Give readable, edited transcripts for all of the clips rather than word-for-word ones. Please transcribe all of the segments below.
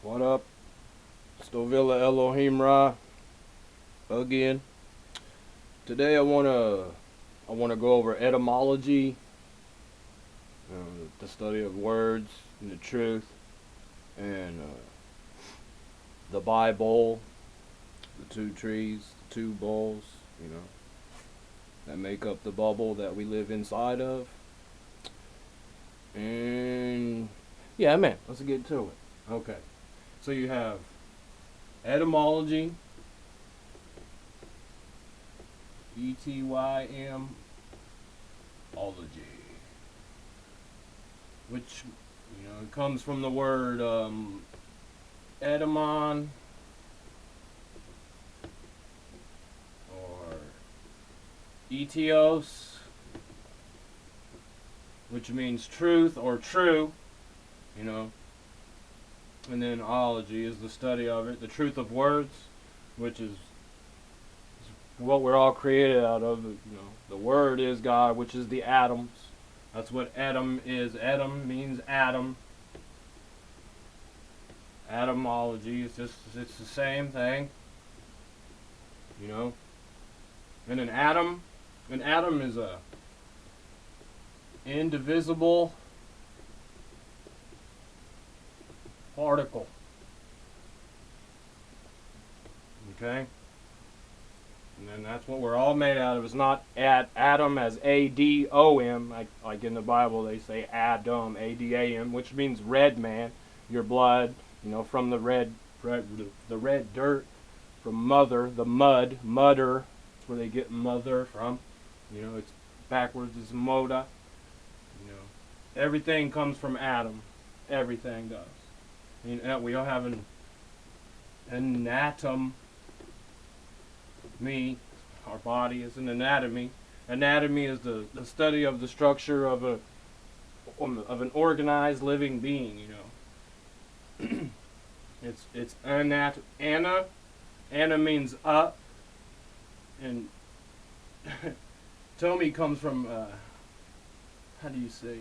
What up? Stovilla Elohim Ra again. Today I wanna go over etymology, the study of words and the truth, and the Bi-Bole, the two trees, the two bowls, you know, that make up the bubble that we live inside of. And yeah, man, let's get to it. Okay, so you have etymology, ETYM ology, which it comes from the word etymon or etios, which means truth or true, you know, and then ology is the study of it, the truth of words, which is what we're all created out of. The word is God, which is the atoms. That's what atom is. Atom means atom. Etymology is it's the same thing. And an atom is a indivisible particle. Okay? And then that's what we're all made out of. It's not Adam as A-D-O-M, like in the Bible they say Adam, A-D-A-M, which means red man, your blood, from the red dirt, from mother, the mudder, that's where they get mother from. It's backwards, it's moda. Everything comes from Adam. Everything does. We all have an anatomy. Our body is an anatomy. Anatomy is the study of the structure of an organized living being. It's anna. Anna means up, and Tomi comes from how do you say?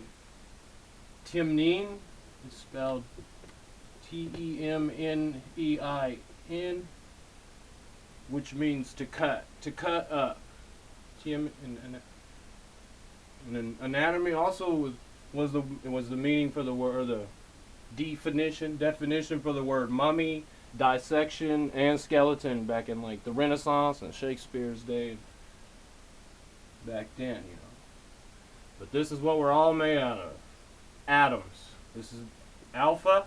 Timnin. It's spelled Temnein, which means to cut up. And anatomy also was the meaning for the word, the definition for the word mummy, dissection, and skeleton back in like the Renaissance and Shakespeare's day. Back then. But this is what we're all made out of. Atoms. This is alpha.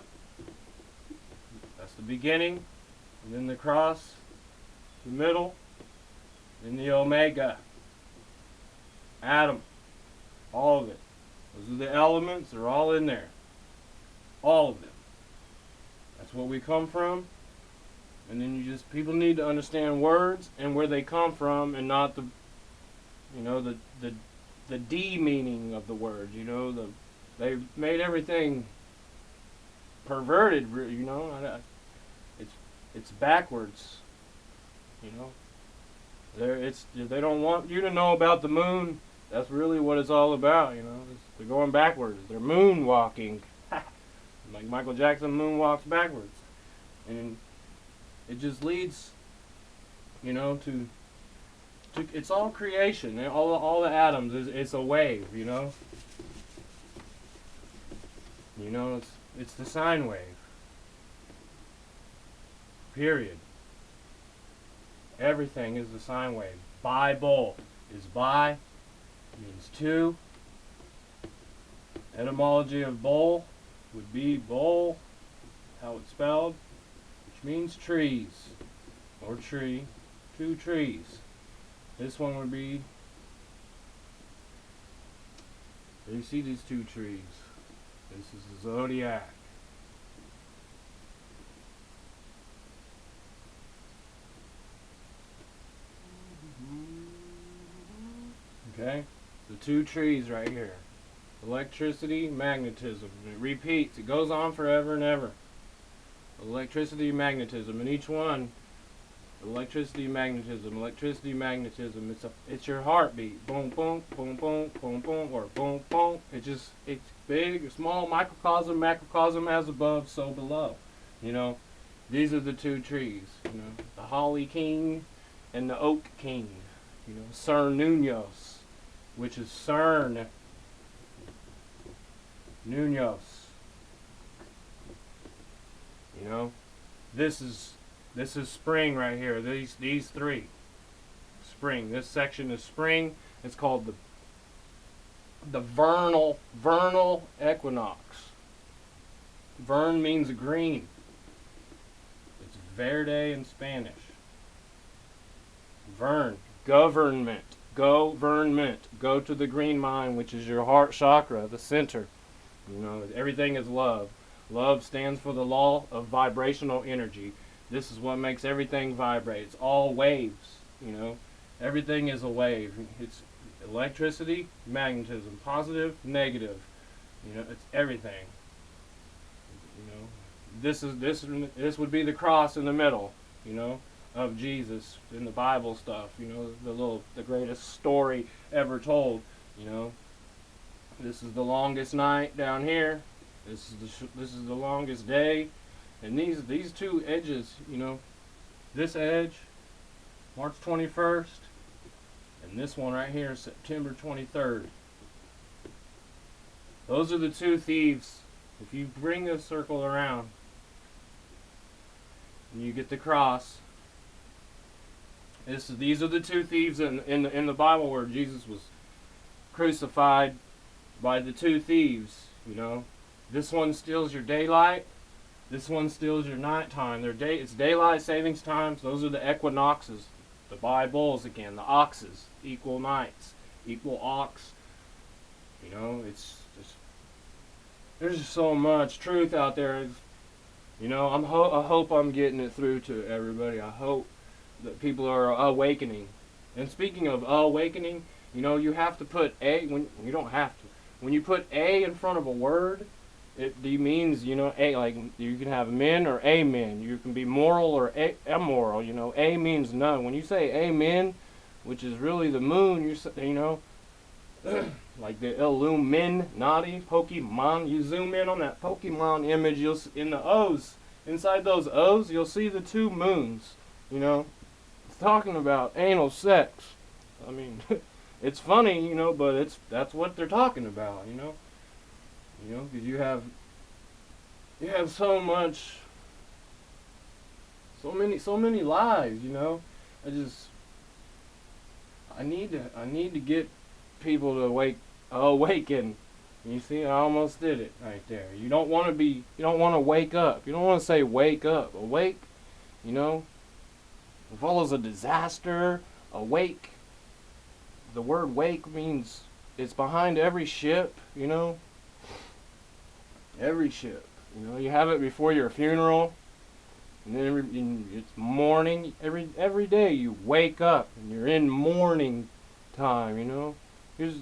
That's the beginning. And then the cross. The middle. And the omega. Atom. All of it. Those are the elements. They're all in there. All of them. That's what we come from. And then people need to understand words and where they come from, and not the D meaning of the word. They made everything perverted. It's backwards. They don't want you to know about the moon. That's really what it's all about. They're going backwards. They're moonwalking, like Michael Jackson moonwalks backwards, and it just leads, to it's all creation. All the atoms it's a wave. It's the sine wave. Period. Everything is the sine wave. Bi-Bole is bi, means two. Etymology of bowl would be bowl, how it's spelled, which means trees, or tree, two trees. This one would be, you see these two trees. This is the zodiac. Okay? The two trees right here. Electricity, magnetism. And it repeats. It goes on forever and ever. Electricity, magnetism. And each one, electricity, magnetism, electricity, magnetism. It's your heartbeat. Boom, boom, boom, boom, boom, boom, or boom, boom. It's big, small, microcosm, macrocosm, as above, so below. You know, these are the two trees. You know, the holly king and the oak king. You know, Cernunos, which is Cern Nunos. You know, this is spring right here. These three. Spring. This section is spring. It's called the vernal equinox. Vern means green. It's verde in Spanish. Vern, government, government. Go to the green mind, which is your heart chakra, the center. You know, everything is love. Love stands for the law of vibrational energy. This is what makes everything vibrate. It's all waves, you know. Everything is a wave. It's electricity, magnetism, positive, negative. You know, it's everything. You know, this would be the cross in the middle, you know, of Jesus in the Bible stuff. You know, the greatest story ever told. You know, this is the longest night down here. This is the longest day, and these two edges, you know, this edge, March 21st, and this one right here, September 23rd. Those are the two thieves. If you bring this circle around, and you get the cross, these are the two thieves in the Bible where Jesus was crucified by the two thieves. You know. This one steals your daylight. This one steals your nighttime. It's daylight savings times. Those are the equinoxes. The Bi-Boles again. The oxes. Equal nights. Equal ox. You know, there's just so much truth out there. You know, I hope I'm getting it through to everybody. I hope that people are awakening. And speaking of awakening, you know, you have to put you don't have to. When you put a in front of a word, it means, you know, like you can have men or amen. You can be moral or immoral. You know, a means none. When you say amen, which is really the moon, you know, like the Illuminati Pokemon. You zoom in on that Pokemon image, in the O's, inside those O's, you'll see the two moons. You know, it's talking about anal sex. I mean, it's funny, you know, but that's what they're talking about. You know. You know, because you have so many lies. You know, I need to get people to awaken. You see, I almost did it right there. You don't want to wake up. You don't want to say wake up. Awake, you know, it follows a disaster. Awake. The word wake means it's behind every ship. You know. Every ship, you know, you have it before your funeral, and then it's morning. Every day you wake up and you're in mourning time. You know,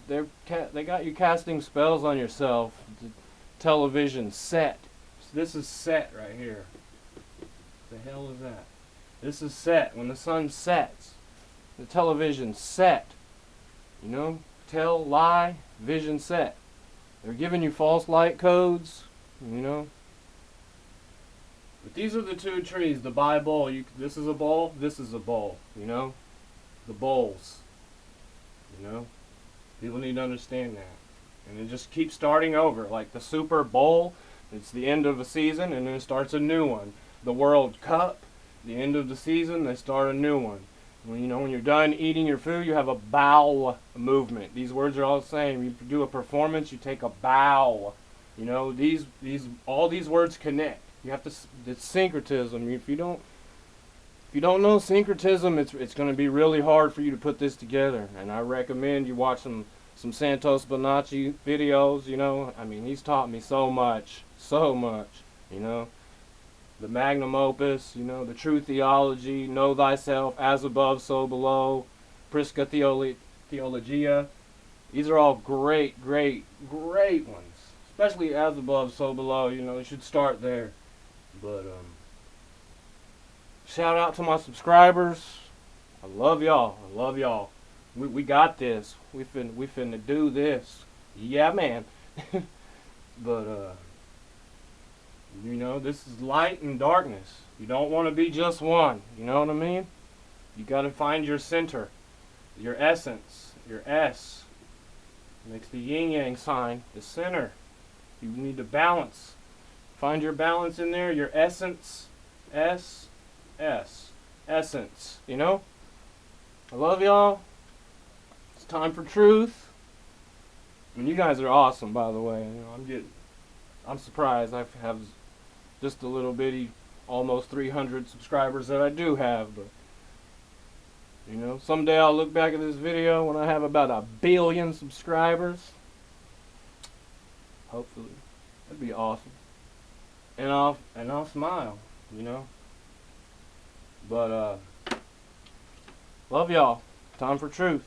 they got you casting spells on yourself. The television set. This is set right here. What the hell is that? This is set. When the sun sets, the television set. You know, tell, lie, vision set. They're giving you false light codes, you know. But these are the two trees, the Bi-Bole. This is a bowl, this is a bowl, you know. The bowls, you know. People need to understand that. And it just keeps starting over. Like the Super Bowl, it's the end of a season, and then it starts a new one. The World Cup, the end of the season, they start a new one. When you're done eating your food, you have a bow movement. These words are all the same. You do a performance, you take a bow. You know, all these words connect. You have to. It's syncretism. If you don't know syncretism, it's going to be really hard for you to put this together. And I recommend you watch some Santos Bonacci videos. You know, I mean, he's taught me so much. You know. The magnum opus, you know, the true theology, know thyself, as above, so below, Prisca Theologia. These are all great ones. Especially as above, so below, you know, you should start there. But, shout out to my subscribers. I love y'all. We got this. We finna do this. Yeah, man. But, You know, this is light and darkness. You don't want to be just one. You know what I mean? You got to find your center, your essence, your S. Makes the yin yang sign, the center. You need to balance. Find your balance in there, your essence, S, S, essence. You know? I love y'all. It's time for truth. And you guys are awesome, by the way. You know, I'm surprised I have just a little bitty, almost 300 subscribers that I do have, but you know, someday I'll look back at this video when I have about 1 billion subscribers. Hopefully, that'd be awesome. And I'll smile, you know. But love y'all. Time for truth.